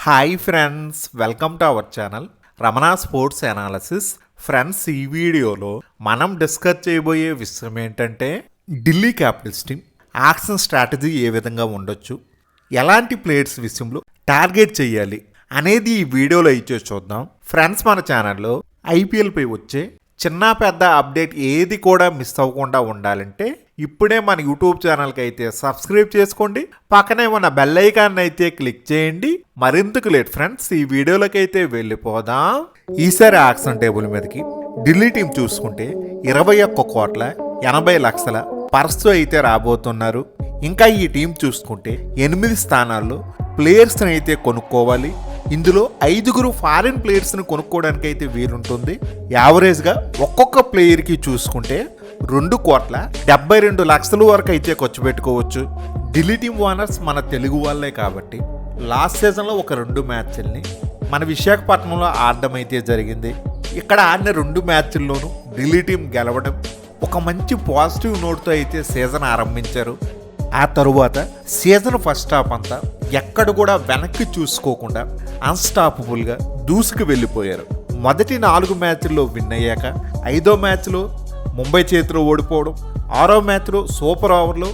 Hi friends, welcome to our channel Ramana sports analysis. Friends, ఈ వీడియోలో మనం డిస్కస్ చేయబోయే విషయం ఏంటంటే Delhi capitals team auction strategy ఏ విధంగా ఉండొచ్చు, ఎలాంటి ప్లేయర్స్ విషయంలో టార్గెట్ చేయాలి అనేది ఈ వీడియోలో ఇచ్చే చూద్దాం. ఫ్రెండ్స్, మన ఛానల్లో ఐపీఎల్పై వచ్చే చిన్న పెద్ద అప్డేట్ ఏది కూడా మిస్ అవ్వకుండా ఉండాలంటే ఇప్పుడే మన యూట్యూబ్ ఛానల్కి అయితే సబ్స్క్రైబ్ చేసుకోండి, పక్కనే ఉన్న బెల్ ఐకాన్ అయితే క్లిక్ చేయండి. మరింతకు లేట్ ఫ్రెండ్స్, ఈ వీడియోలోకి అయితే వెళ్ళిపోదాం. ఈసారి యాక్షన్ టేబుల్ మీదకి ఢిల్లీ టీం చూసుకుంటే 21,80,00,000 పర్సు అయితే రాబోతున్నారు. ఇంకా ఈ టీం చూసుకుంటే 8 స్థానాల్లో ప్లేయర్స్ని అయితే కొనుక్కోవాలి. ఇందులో 5 ఫారిన్ ప్లేయర్స్ని కొనుక్కోవడానికి అయితే వీలుంటుంది. యావరేజ్గా ఒక్కొక్క ప్లేయర్కి చూసుకుంటే 2,72,00,000 వరకు అయితే ఖర్చు పెట్టుకోవచ్చు. ఢిల్లీ టీం ఓనర్స్ మన తెలుగు వాళ్ళే కాబట్టి లాస్ట్ సీజన్లో ఒక 2 మ్యాచ్ల్ని మన విశాఖపట్నంలో ఆడడం అయితే జరిగింది. ఇక్కడ ఆడిన 2 మ్యాచ్ల్లోనూ ఢిల్లీ టీం గెలవడం ఒక మంచి పాజిటివ్ నోట్తో అయితే సీజన్ ఆరంభించారు. ఆ తరువాత సీజన్ ఫస్ట్ హాఫ్ అంతా ఎక్కడ కూడా వెనక్కి చూసుకోకుండా అన్స్టాపబుల్గా దూసుకు వెళ్ళిపోయారు. మొదటి 4 మ్యాచ్ల్లో విన్ అయ్యాక 5వ మ్యాచ్లో ముంబై చేతిలో ఓడిపోవడం, 6వ మ్యాచ్లో సూపర్ ఓవర్లో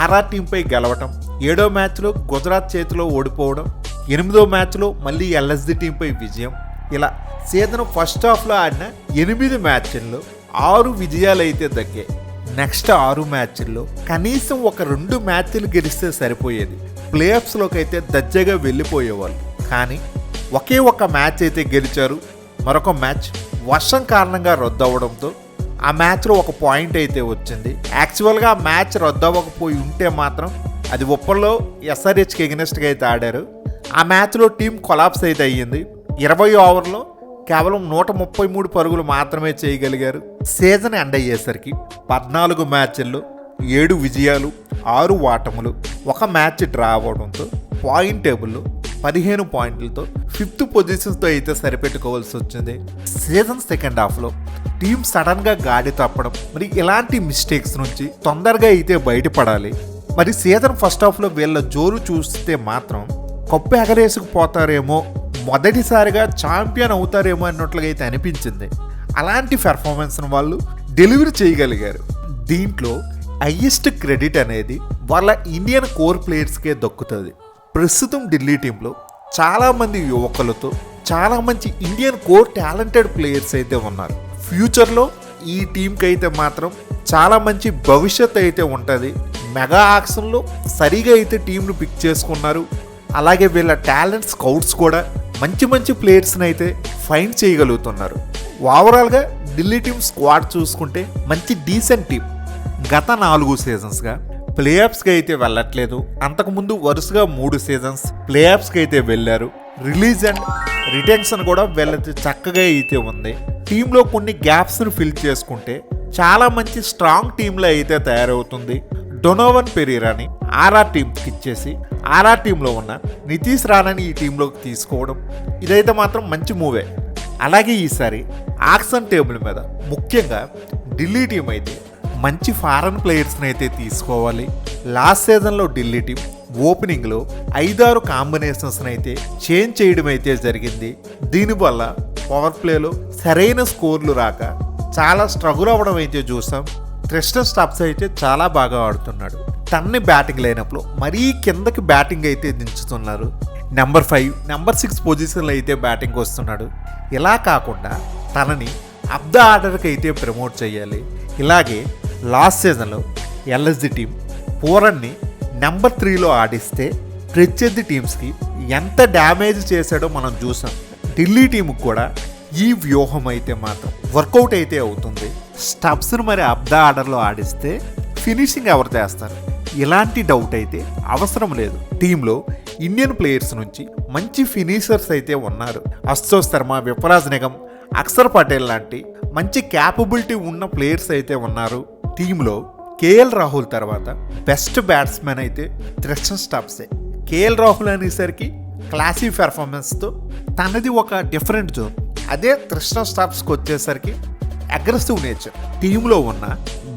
ఆర్ఆర్ టీంపై గెలవటం, 7వ మ్యాచ్లో గుజరాత్ చేతిలో ఓడిపోవడం, 8వ మ్యాచ్లో మళ్ళీ ఎల్ఎస్జి టీంపై విజయం. ఇలా సీజన్ ఫస్ట్ హాఫ్లో ఆడిన 8 మ్యాచ్ల్లో 6 విజయాలు అయితే దక్కాయి. నెక్స్ట్ 6 మ్యాచ్ల్లో కనీసం ఒక 2 మ్యాచ్లు గెలిస్తే సరిపోయేది, ప్లే ఆఫ్స్లోకి అయితే దర్జాగా వెళ్ళిపోయేవాళ్ళు. కానీ ఒకే ఒక మ్యాచ్ అయితే గెలిచారు. మరొక మ్యాచ్ వర్షం కారణంగా రద్దు అవ్వడంతో ఆ మ్యాచ్లో ఒక పాయింట్ అయితే వచ్చింది. యాక్చువల్గా ఆ మ్యాచ్ రద్దు అవ్వకపోయి ఉంటే మాత్రం అది ఉప్పల్లో ఎస్ఆర్హెచ్కి ఎగనెస్ట్గా అయితే ఆడారు. ఆ మ్యాచ్లో టీం కొలాప్స్ అయితే అయ్యింది. 20 ఓవర్లో కేవలం 133 పరుగులు మాత్రమే చేయగలిగారు. సీజన్ ఎండ్ అయ్యేసరికి 14 మ్యాచ్ల్లో 7 విజయాలు, 6 ఓటములు, ఒక మ్యాచ్ డ్రా అవ్వడంతో పాయింట్ టేబుల్లో 15 పాయింట్లతో 5th పొజిషన్తో అయితే సరిపెట్టుకోవాల్సి వచ్చింది. సీజన్ సెకండ్ హాఫ్లో టీం సడన్గా గాడి తప్పడం, మరి ఇలాంటి మిస్టేక్స్ నుంచి తొందరగా అయితే బయటపడాలి. మరి సీజన్ ఫస్ట్ హాఫ్లో వీళ్ళ జోరు చూస్తే మాత్రం కప్పు ఎగరేసుకుపోతారేమో, మొదటిసారిగా ఛాంపియన్ అవుతారేమో అన్నట్లుగా అయితే అనిపించింది. అలాంటి పెర్ఫార్మెన్స్ను వాళ్ళు డెలివరీ చేయగలిగారు. దీంట్లో హైయెస్ట్ క్రెడిట్ అనేది వాళ్ళ ఇండియన్ కోర్ ప్లేయర్స్కే దక్కుతుంది. ప్రస్తుతం ఢిల్లీ టీంలో చాలామంది యువకులతో చాలా మంచి ఇండియన్ కోర్ టాలెంటెడ్ ప్లేయర్స్ అయితే ఉన్నారు. ఫ్యూచర్లో ఈ టీంకి అయితే మాత్రం చాలా మంచి భవిష్యత్ అయితే ఉంటుంది. మెగా ఆక్షన్లో సరిగా అయితే టీంను పిక్ చేసుకున్నారు. అలాగే వీళ్ళ టాలెంట్ స్కౌట్స్ కూడా మంచి మంచి ప్లేయర్స్ని అయితే ఫైండ్ చేయగలుగుతున్నారు. ఓవరాల్గా ఢిల్లీ టీం స్క్వాడ్ చూసుకుంటే మంచి డీసెంట్ టీం. గత 4 సీజన్స్గా ప్లే ఆఫ్స్కి అయితే వెళ్ళట్లేదు. అంతకుముందు వరుసగా 3 సీజన్స్ ప్లే ఆఫ్స్కి అయితే వెళ్ళారు. రిలీజ్ అండ్ రిటెన్షన్ కూడా వీళ్ళకి చక్కగా అయితే ఉంది. టీంలో కొన్ని గ్యాప్స్ని ఫిల్ చేసుకుంటే చాలా మంచి స్ట్రాంగ్ టీంలో అయితే తయారవుతుంది. డొనోవన్ పెరీరాని ఆర్ఆర్ టీంకి ఇచ్చేసి ఆర్ఆర్ టీంలో ఉన్న నితీష్ రాణాని ఈ టీంలోకి తీసుకోవడం ఇదైతే మాత్రం మంచి మూవే. అలాగే ఈసారి యాక్షన్ టేబుల్ మీద ముఖ్యంగా ఢిల్లీ టీం అయితే మంచి ఫారెన్ ప్లేయర్స్ని అయితే తీసుకోవాలి. లాస్ట్ సీజన్లో ఢిల్లీ టీం ఓపెనింగ్లో 5-6 కాంబినేషన్స్ని అయితే చేంజ్ చేయడం అయితే జరిగింది. దీనివల్ల పవర్ ప్లేలో సరైన స్కోర్లు రాక చాలా స్ట్రగుల్ అవ్వడం అయితే చూసాం. క్రిస్టన్ స్టాప్స్ అయితే చాలా బాగా ఆడుతున్నాడు. తన్ని బ్యాటింగ్ లైనప్లో మరీ కిందకి బ్యాటింగ్ అయితే దించుతున్నారు. నెంబర్ 5, నెంబర్ 6 పొజిషన్లో అయితే బ్యాటింగ్ వస్తున్నాడు. ఇలా కాకుండా తనని అప్ ద ఆర్డర్కి అయితే ప్రమోట్ చేయాలి. ఇలాగే లాస్ట్ సీజన్లో ఎల్ఎస్జి టీం పూరన్ని నెంబర్ 3లో ఆడిస్తే ప్రత్యర్థి టీమ్స్కి ఎంత డ్యామేజ్ చేశాడో మనం చూసాం. ఢిల్లీ టీంకి కూడా ఈ వ్యూహం అయితే మాత్రం వర్కౌట్ అయితే అవుతుంది. స్టబ్స్ను మరి అప్ ద ఆర్డర్లో ఆడిస్తే ఫినిషింగ్ ఎవరు చేస్తారు, ఇలాంటి డౌట్ అయితే అవసరం లేదు. టీంలో ఇండియన్ ప్లేయర్స్ నుంచి మంచి ఫినిషర్స్ అయితే ఉన్నారు. అశోక్ శర్మ, విపరాజ్ నిగమ్, అక్షర్ పటేల్ లాంటి మంచి క్యాపబిలిటీ ఉన్న ప్లేయర్స్ అయితే ఉన్నారు. టీంలో కేఎల్ రాహుల్ తర్వాత బెస్ట్ బ్యాట్స్మెన్ అయితే క్రిస్టన్ స్టాప్సే. కేఎల్ రాహుల్ అనేసరికి క్లాసీ పెర్ఫార్మెన్స్తో తనది ఒక డిఫరెంట్ జోన్. అదే క్రిస్టన్ స్టాప్స్కి వచ్చేసరికి అగ్రెసివ్ నేచర్. టీంలో ఉన్న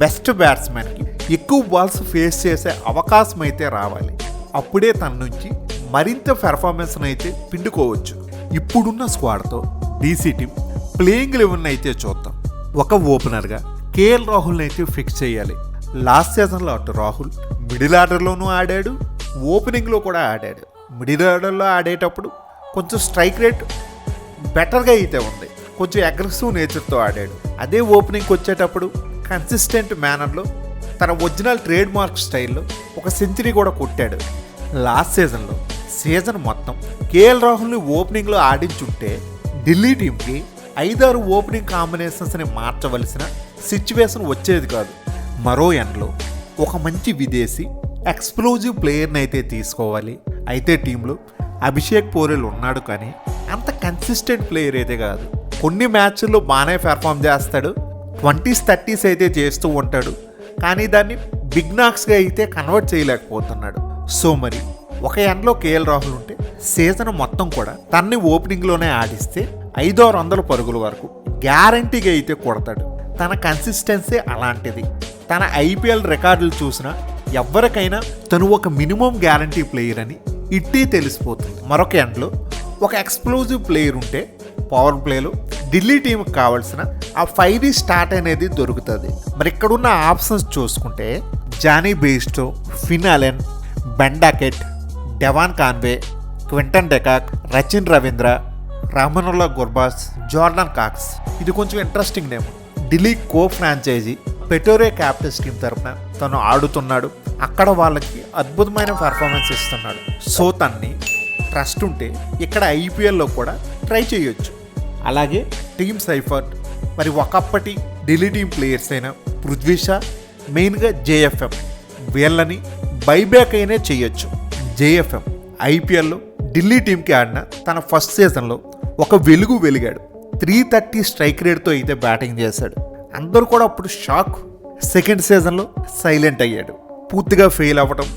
బెస్ట్ బ్యాట్స్మెన్కి ఎక్కువ బాల్స్ ఫేస్ చేసే అవకాశం అయితే రావాలి. అప్పుడే తన నుంచి మరింత పెర్ఫార్మెన్స్ని అయితే పిండుకోవచ్చు. ఇప్పుడున్న స్క్వాడ్తో డీసీ టీం ప్లేయింగ్ 11 అయితే చూద్దాం. ఒక ఓపెనర్గా కేఎల్ రాహుల్ని అయితే ఫిక్స్ చేయాలి. లాస్ట్ సీజన్లో అటు రాహుల్ మిడిల్ ఆర్డర్లోనూ ఆడాడు, ఓపెనింగ్లో కూడా ఆడాడు. మిడిల్ ఆర్డర్లో ఆడేటప్పుడు కొంచెం స్ట్రైక్ రేట్ బెటర్గా అయితే ఉంది, కొంచెం అగ్రెసివ్ నేచర్తో ఆడాడు. అదే ఓపెనింగ్కి వచ్చేటప్పుడు కన్సిస్టెంట్ మేనర్లో తన ఒరిజినల్ ట్రేడ్ మార్క్ స్టైల్లో ఒక సెంచరీ కూడా కొట్టాడు. లాస్ట్ సీజన్లో సీజన్ మొత్తం కేఎల్ రాహుల్ని ఓపెనింగ్లో ఆడించుంటే ఢిల్లీ టీంకి 5-6 ఓపెనింగ్ కాంబినేషన్స్ని మార్చవలసిన సిచ్యువేషన్ వచ్చేది కాదు. మరో ఎండ్లో ఒక మంచి విదేశీ ఎక్స్ప్లోజివ్ ప్లేయర్ని అయితే తీసుకోవాలి. అయితే టీంలో అభిషేక్ పోరెల్ ఉన్నాడు, కానీ అంత కన్సిస్టెంట్ ప్లేయర్ అయితే కాదు. కొన్ని మ్యాచ్ల్లో బాగానే పెర్ఫామ్ చేస్తాడు, 20s 30s అయితే చేస్తూ ఉంటాడు, కానీ దాన్ని బిగ్ నాక్స్గా అయితే కన్వర్ట్ చేయలేకపోతున్నాడు. సో మరి ఒక ఎండ్లో కేఎల్ రాహుల్ ఉంటే సీజన్ మొత్తం కూడా తన్ని ఓపెనింగ్లోనే ఆడిస్తే 500-600 పరుగుల వరకు గ్యారంటీగా అయితే కొడతాడు. తన కన్సిస్టెన్సీ అలాంటిది. తన ఐపీఎల్ రికార్డులు చూసినా ఎవరికైనా తను ఒక మినిమం గ్యారంటీ ప్లేయర్ అని ఇట్టీ తెలిసిపోతుంది. మరొక ఎండ్లో ఒక ఎక్స్ప్లోజివ్ ప్లేయర్ ఉంటే పవర్ ప్లేలో ఢిల్లీ టీంకి కావాల్సిన ఆ 5 స్టార్ట్ అనేది దొరుకుతుంది. మరి ఇక్కడున్న ఆప్షన్స్ చూసుకుంటే Jonny Bairstow, Finn Allen, Ben Duckett, Devon Conway, Quinton de Kock, Rachin Ravindra, Rahmanullah Gurbaz, Jordan Cox. ఇది కొంచెం ఇంట్రెస్టింగ్ నేమ్. ఢిల్లీ కో ఫ్రాంచైజీ పెటోరే క్యాపిటల్స్ టీం తరఫున తను ఆడుతున్నాడు. అక్కడ వాళ్ళకి అద్భుతమైన పర్ఫార్మెన్స్ ఇస్తున్నాడు. సో తన్ని ట్రస్ట్ ఉంటే ఇక్కడ ఐపీఎల్లో కూడా ట్రై చేయొచ్చు. అలాగే టీమ్ సైఫర్ట్, మరి ఒకప్పటి ఢిల్లీ టీం ప్లేయర్స్ అయిన పృథ్వీ షా, మెయిన్గా జేఎఫ్ఎం, వీళ్ళని బైబ్యాక్ అయినా చేయొచ్చు. జేఎఫ్ఎం ఐపీఎల్లో ఢిల్లీ టీంకి ఆడిన తన ఫస్ట్ సీజన్లో ఒక వెలిగాడు. 330 స్ట్రైక్ రేట్తో అయితే బ్యాటింగ్ చేశాడు. అందరూ కూడా అప్పుడు షాక్. సెకండ్ సీజన్లో సైలెంట్ అయ్యాడు, పూర్తిగా ఫెయిల్ అవ్వడం.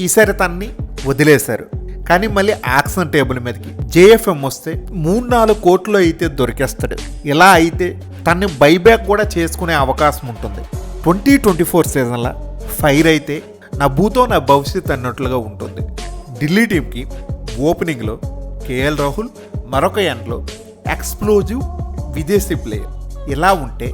ఈసారి తన్ని వదిలేశారు. కానీ మళ్ళీ యాక్షన్ టేబుల్ మీదకి జేఎఫ్ఎం వస్తే 3-4 కోట్లు అయితే దొరికేస్తాడు. ఇలా అయితే తన్ని బైబ్యాక్ కూడా చేసుకునే అవకాశం ఉంటుంది. 2024 సీజన్లో ఫైర్ అయితే నా భూతో నా భవిష్యత్ అన్నట్లుగా ఉంటుంది. ఢిల్లీ టీంకి ఓపెనింగ్లో కేఎల్ రాహుల్, మరొక ఎండ్లో ఎక్స్ప్లోజివ్ విదేశీ ప్లేయర్. ఇలా ఉంటే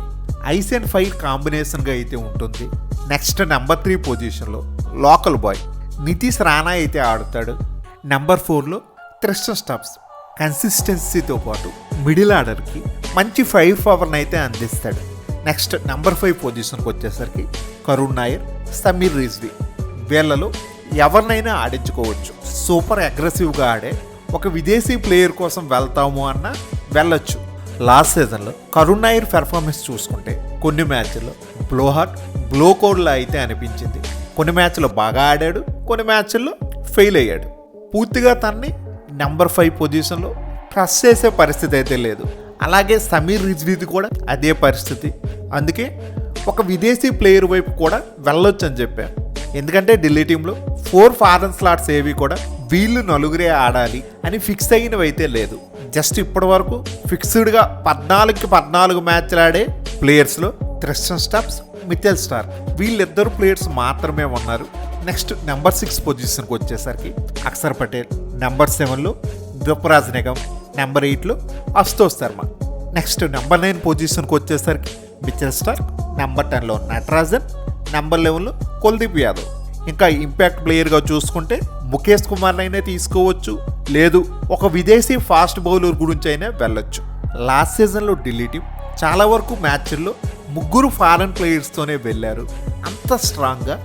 ఐస్ అండ్ ఫైర్ కాంబినేషన్గా అయితే ఉంటుంది. నెక్స్ట్ నెంబర్ 3 పొజిషన్లో లోకల్ బాయ్ నితీష్ రాణా అయితే ఆడుతాడు. నెంబర్ 4లో త్రిస్టన్ స్టబ్స్ కన్సిస్టెన్సీతో పాటు మిడిల్ ఆర్డర్కి మంచి 5 పవర్ని అయితే అందిస్తాడు. నెక్స్ట్ నెంబర్ 5 పొజిషన్కి వచ్చేసరికి కరుణ్ నాయర్, సమీర్ రిజ్వీ. వీళ్ళలో ఎవరినైనా ఆడించుకోవచ్చు. సూపర్ అగ్రెసివ్గా ఆడే ఒక విదేశీ ప్లేయర్ కోసం వెళ్తాము అన్న వెళ్ళొచ్చు. లాస్ట్ సీజన్లో కరుణ్ నాయర్ పెర్ఫార్మెన్స్ చూసుకుంటే కొన్ని మ్యాచ్ల్లో బ్లో కోడ్లా అయితే అనిపించింది. కొన్ని మ్యాచ్లో బాగా ఆడాడు, కొన్ని మ్యాచ్ల్లో ఫెయిల్ అయ్యాడు. పూర్తిగా తన్ని నెంబర్ 5 పొజిషన్లో ట్రస్ట్ చేసే పరిస్థితి అయితే లేదు. అలాగే సమీర్ రిజ్వీది కూడా అదే పరిస్థితి. అందుకే ఒక విదేశీ ప్లేయర్ వైపు కూడా వెళ్ళొచ్చు అని చెప్పాను. ఎందుకంటే ఢిల్లీ టీంలో 4 ఫారెన్ స్లాట్స్ ఏవి కూడా వీళ్ళు నలుగురే ఆడాలి అని ఫిక్స్ అయినవి అయితే లేదు. జస్ట్ ఇప్పటి వరకు ఫిక్స్డ్గా 14 మ్యాచ్లు ఆడే ప్లేయర్స్లో త్రిస్టన్ స్టబ్స్, మిచెల్ స్టార్క్ వీళ్ళిద్దరు ప్లేయర్స్ మాత్రమే ఉన్నారు. నెక్స్ట్ నెంబర్ 6 పొజిషన్కి వచ్చేసరికి అక్షర్ పటేల్, నెంబర్ 7లో యువరాజ్ నిగమ్, నెంబర్ 8లో అశుతోష్ శర్మ. నెక్స్ట్ నెంబర్ 9 పొజిషన్కి వచ్చేసరికి మిచెల్ స్టార్క్, నెంబర్ 10లో నటరాజన్, నెంబర్ 11లో కుల్దీప్ యాదవ్. ఇంకా ఇంపాక్ట్ ప్లేయర్గా చూసుకుంటే ముఖేష్ కుమార్ అయినా తీసుకోవచ్చు, లేదు ఒక విదేశీ ఫాస్ట్ బౌలర్ గురించి అయినా వెళ్ళొచ్చు. లాస్ట్ సీజన్లో ఢిల్లీ టీం చాలా వరకు మ్యాచ్ల్లో 3 ఫారెన్ ప్లేయర్స్తోనే వెళ్ళారు. అంత స్ట్రాంగ్గా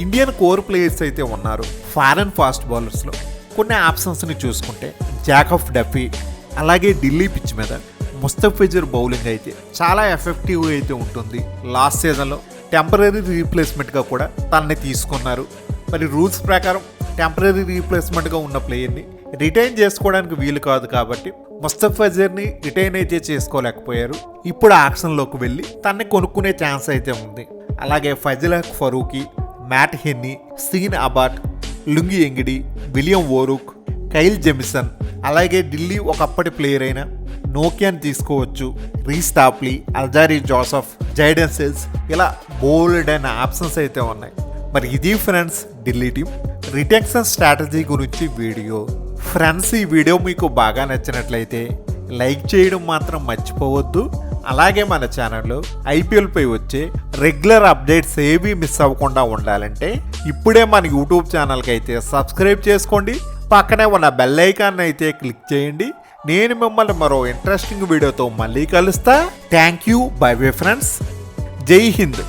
ఇండియన్ కోర్ ప్లేయర్స్ అయితే ఉన్నారు. ఫారెన్ ఫాస్ట్ బౌలర్స్లో కొన్ని ఆప్షన్స్ని చూసుకుంటే జాకబ్ డఫీ, అలాగే ఢిల్లీ పిచ్ మీద ముస్తఫిజర్ బౌలింగ్ అయితే చాలా ఎఫెక్టివ్గా అయితే ఉంటుంది. లాస్ట్ సీజన్లో టెంపరీ రీప్లేస్మెంట్గా కూడా తనని తీసుకున్నారు. మరి రూల్స్ ప్రకారం టెంపరీ రీప్లేస్మెంట్గా ఉన్న ప్లేయర్ని రిటైన్ చేసుకోవడానికి వీలు కాదు కాబట్టి ముస్తఫిజర్ని రిటైన్ అయితే చేసుకోలేకపోయారు. ఇప్పుడు యాక్షన్లోకి వెళ్ళి తనని కొనుక్కునే ఛాన్స్ అయితే ఉంది. అలాగే Fazal Haq Farooqi, Matt Henry, Sean Abbott, Lungi Ngidi, William O'Rourke, Kyle Jamieson, అలాగే ఢిల్లీ ఒకప్పటి ప్లేయర్ అయిన నోకియాని తీసుకోవచ్చు. Reece Topley, Alzarri Joseph, Jayden Seales, ఇలా బోల్డ్ అయిన ఆప్షన్స్ అయితే ఉన్నాయి. మరి ఇది friends Delhi team retention strategy గురించి వీడియో. ఫ్రెండ్స్, ఈ వీడియో మీకు బాగా నచ్చినట్లయితే లైక్ చేయడం మాత్రం మర్చిపోవద్దు. అలాగే మన ఛానల్లో ఐపీఎల్పై వచ్చే రెగ్యులర్ అప్డేట్స్ ఏవి మిస్ అవ్వకుండా ఉండాలంటే ఇప్పుడే మన యూట్యూబ్ ఛానల్కి అయితే సబ్స్క్రైబ్ చేసుకోండి. పక్కనే ఉన్న బెల్ ఐకాన్ అయితే క్లిక్ చేయండి. నేను మిమ్మల్ని మరో ఇంట్రెస్టింగ్ వీడియోతో మళ్ళీ కలుస్తా. Thank you. By bye friends. జై హింద్.